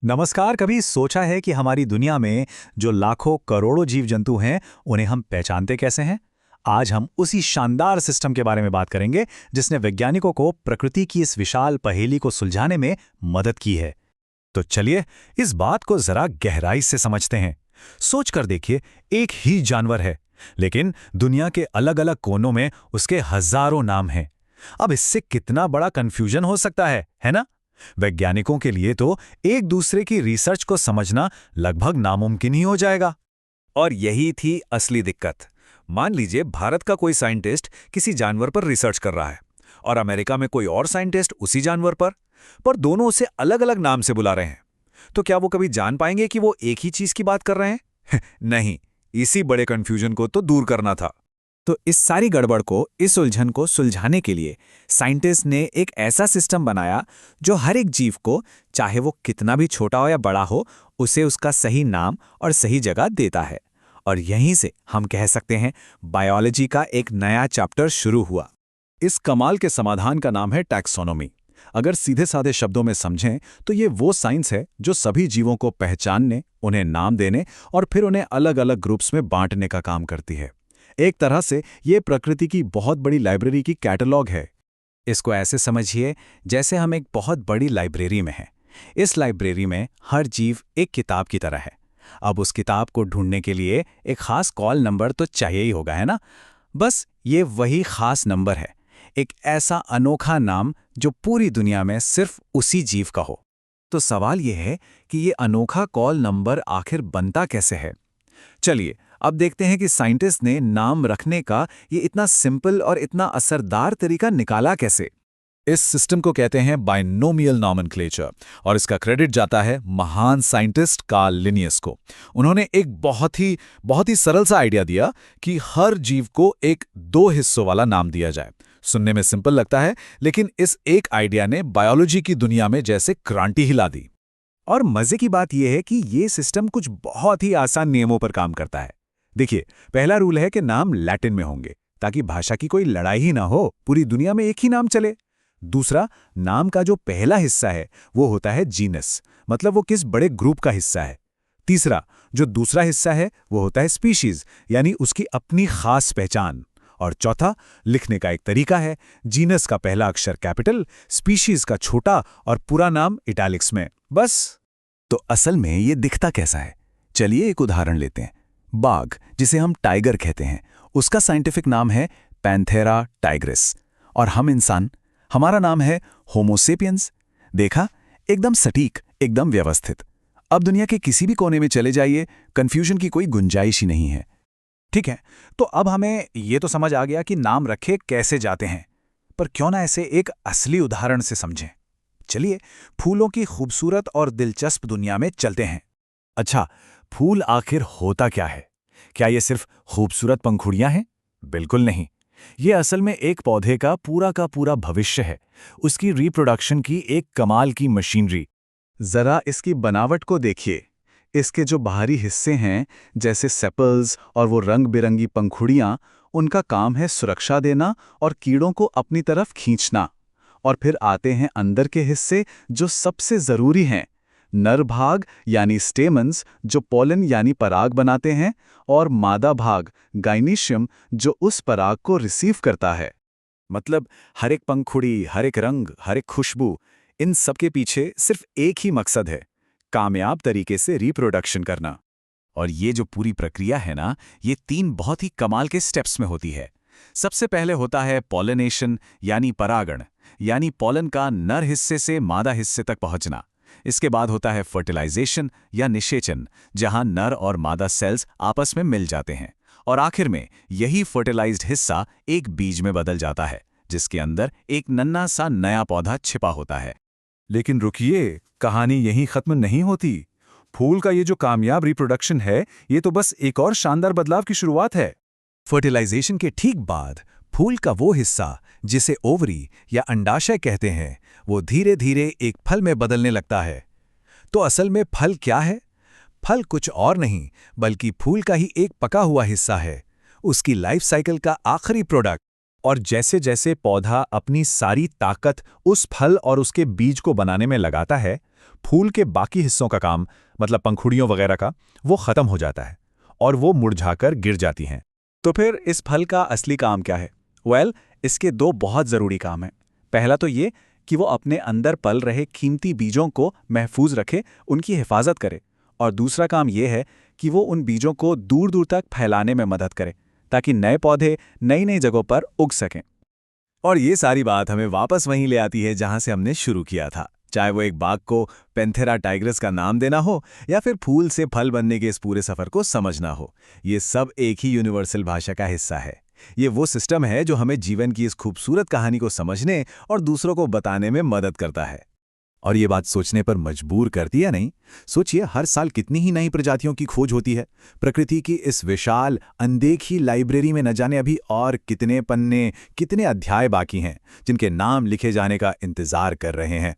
नमस्कार। कभी सोचा है कि हमारी दुनिया में जो लाखों करोड़ों जीव जंतु हैं, उन्हें हम पहचानते कैसे हैं? आज हम उसी शानदार सिस्टम के बारे में बात करेंगे जिसने वैज्ञानिकों को प्रकृति की इस विशाल पहेली को सुलझाने में मदद की है। तो चलिए इस बात को जरा गहराई से समझते हैं। सोच कर देखिए, एक ही जानवर है, लेकिन दुनिया के अलग अलग कोनों में उसके हजारों नाम हैं। अब इससे कितना बड़ा कंफ्यूजन हो सकता है ना? वैज्ञानिकों के लिए तो एक दूसरे की रिसर्च को समझना लगभग नामुमकिन ही हो जाएगा। और यही थी असली दिक्कत। मान लीजिए भारत का कोई साइंटिस्ट किसी जानवर पर रिसर्च कर रहा है और अमेरिका में कोई और साइंटिस्ट उसी जानवर पर दोनों उसे अलग अलग नाम से बुला रहे हैं। तो क्या वो कभी जान पाएंगे कि वो एक ही चीज की बात कर रहे हैं? नहीं। इसी बड़े कंफ्यूजन को तो दूर करना था। तो इस सारी गड़बड़ को, इस उलझन को सुलझाने के लिए साइंटिस्ट ने एक ऐसा सिस्टम बनाया जो हर एक जीव को, चाहे वो कितना भी छोटा हो या बड़ा हो, उसे उसका सही नाम और सही जगह देता है। और यहीं से हम कह सकते हैं बायोलॉजी का एक नया चैप्टर शुरू हुआ। इस कमाल के समाधान का नाम है टैक्सोनॉमी। अगर सीधे साधे शब्दों में समझें तो ये वो साइंस है जो सभी जीवों को पहचानने, उन्हें नाम देने और फिर उन्हें अलग अलग ग्रुप्स में बांटने का काम करती है। एक तरह से ये प्रकृति की बहुत बड़ी लाइब्रेरी की कैटलॉग है। इसको ऐसे समझिए जैसे हम एक बहुत बड़ी लाइब्रेरी में हैं। इस लाइब्रेरी में हर जीव एक किताब की तरह है। अब उस किताब को ढूंढने के लिए एक खास कॉल नंबर तो चाहिए ही होगा, है ना? बस ये वही खास नंबर है, एक ऐसा अनोखा नाम जो पूरी दुनिया में सिर्फ उसी जीव का हो। तो सवाल यह है कि ये अनोखा कॉल नंबर आखिर बनता कैसे है? चलिए अब देखते हैं कि साइंटिस्ट ने नाम रखने का ये इतना सिंपल और इतना असरदार तरीका निकाला कैसे। इस सिस्टम को कहते हैं बाइनोमियल नॉमेनक्लेचर और इसका क्रेडिट जाता है महान साइंटिस्ट कार्ल लिनियस को। उन्होंने एक बहुत ही सरल सा आइडिया दिया कि हर जीव को एक दो हिस्सों वाला नाम दिया जाए। सुनने में सिंपल लगता है, लेकिन इस एक आइडिया ने बायोलॉजी की दुनिया में जैसे क्रांति हिला दी। और मजे की बात यह है कि ये सिस्टम कुछ बहुत ही आसान नियमों पर काम करता है। देखिए, पहला रूल है कि नाम लैटिन में होंगे ताकि भाषा की कोई लड़ाई ही ना हो, पूरी दुनिया में एक ही नाम चले। दूसरा, नाम का जो पहला हिस्सा है वो होता है जीनस, मतलब वो किस बड़े ग्रुप का हिस्सा है। तीसरा, जो दूसरा हिस्सा है वो होता है स्पीशीज, यानी उसकी अपनी खास पहचान। और चौथा, लिखने का एक तरीका है। जीनस का पहला अक्षर कैपिटल, स्पीशीज का छोटा और पूरा नाम इटैलिक्स में। बस। तो असल में ये दिखता कैसा है? चलिए एक उदाहरण लेते हैं। बाघ, जिसे हम टाइगर कहते हैं, उसका साइंटिफिक नाम है पैंथेरा टाइग्रिस। और हम इंसान, हमारा नाम है होमो सेपियंस। देखा, एकदम सटीक, एकदम व्यवस्थित। अब दुनिया के किसी भी कोने में चले जाइए, कंफ्यूजन की कोई गुंजाइश ही नहीं है। ठीक है, तो अब हमें ये तो समझ आ गया कि नाम रखे कैसे जाते हैं, पर क्यों ना ऐसे एक असली उदाहरण से समझें। चलिए फूलों की खूबसूरत और दिलचस्प दुनिया में चलते हैं। अच्छा, फूल आखिर होता क्या है? क्या ये सिर्फ खूबसूरत पंखुड़ियां हैं? बिल्कुल नहीं। ये असल में एक पौधे का पूरा भविष्य है, उसकी रिप्रोडक्शन की एक कमाल की मशीनरी। जरा इसकी बनावट को देखिए। इसके जो बाहरी हिस्से हैं, जैसे सेपल्स और वो रंग बिरंगी पंखुड़ियां, उनका काम है सुरक्षा देना और कीड़ों को अपनी तरफ खींचना। और फिर आते हैं अंदर के हिस्से जो सबसे जरूरी हैं, नर भाग यानी स्टेमन्स जो पोलन यानी पराग बनाते हैं, और मादा भाग गाइनीशियम जो उस पराग को रिसीव करता है। मतलब हर एक पंखुड़ी, हर एक रंग, हर एक खुशबू, इन सब के पीछे सिर्फ एक ही मकसद है, कामयाब तरीके से रिप्रोडक्शन करना। और ये जो पूरी प्रक्रिया है ना, ये 3 बहुत ही कमाल के स्टेप्स में होती है। सबसे पहले होता है पॉलिनेशन यानी परागण, यानी पॉलन का नर हिस्से से मादा हिस्से तक पहुंचना। इसके बाद होता है फर्टिलाइजेशन या निषेचन, जहां नर और मादा सेल्स आपस में मिल जाते हैं। और आखिर में यही फर्टिलाइज्ड हिस्सा एक बीज में बदल जाता है, जिसके अंदर एक नन्हा सा नया पौधा छिपा होता है। लेकिन रुकिए, कहानी यहीं खत्म नहीं होती। फूल का ये जो कामयाब रिप्रोडक्शन है, ये तो बस एक और शानदार बदलाव की शुरुआत है। फर्टिलाइजेशन के ठीक बाद फूल का वो हिस्सा जिसे ओवरी या अंडाशय कहते हैं, वो धीरे धीरे एक फल में बदलने लगता है। तो असल में फल क्या है? फल कुछ और नहीं बल्कि फूल का ही एक पका हुआ हिस्सा है, उसकी लाइफ साइकिल का आखिरी प्रोडक्ट। और जैसे जैसे पौधा अपनी सारी ताकत उस फल और उसके बीज को बनाने में लगाता है, फूल के बाकी हिस्सों का काम, मतलब पंखुड़ियों वगैरह का, वो खत्म हो जाता है और वो मुरझाकर गिर जाती हैं। तो फिर इस फल का असली काम क्या है? इसके दो बहुत ज़रूरी काम हैं। पहला तो ये कि वो अपने अंदर पल रहे कीमती बीजों को महफूज रखे, उनकी हिफाजत करे। और दूसरा काम ये है कि वो उन बीजों को दूर दूर तक फैलाने में मदद करे, ताकि नए पौधे नई नई जगहों पर उग सकें। और ये सारी बात हमें वापस वहीं ले आती है जहां से हमने शुरू किया था, चाहे वो एक बाग को पैंथेरा टाइग्रिस का नाम देना हो या फिर फूल से फल बनने के इस पूरे सफर को समझना हो। ये सब एक ही यूनिवर्सल भाषा का हिस्सा है। ये वो सिस्टम है जो हमें जीवन की इस खूबसूरत कहानी को समझने और दूसरों को बताने में मदद करता है। और ये बात सोचने पर मजबूर करती है नहीं? सोचिए, हर साल कितनी ही नई प्रजातियों की खोज होती है। प्रकृति की इस विशाल अनदेखी लाइब्रेरी में न जाने अभी और कितने पन्ने, कितने अध्याय बाकी हैं जिनके नाम लिखे जाने का इंतजार कर रहे हैं।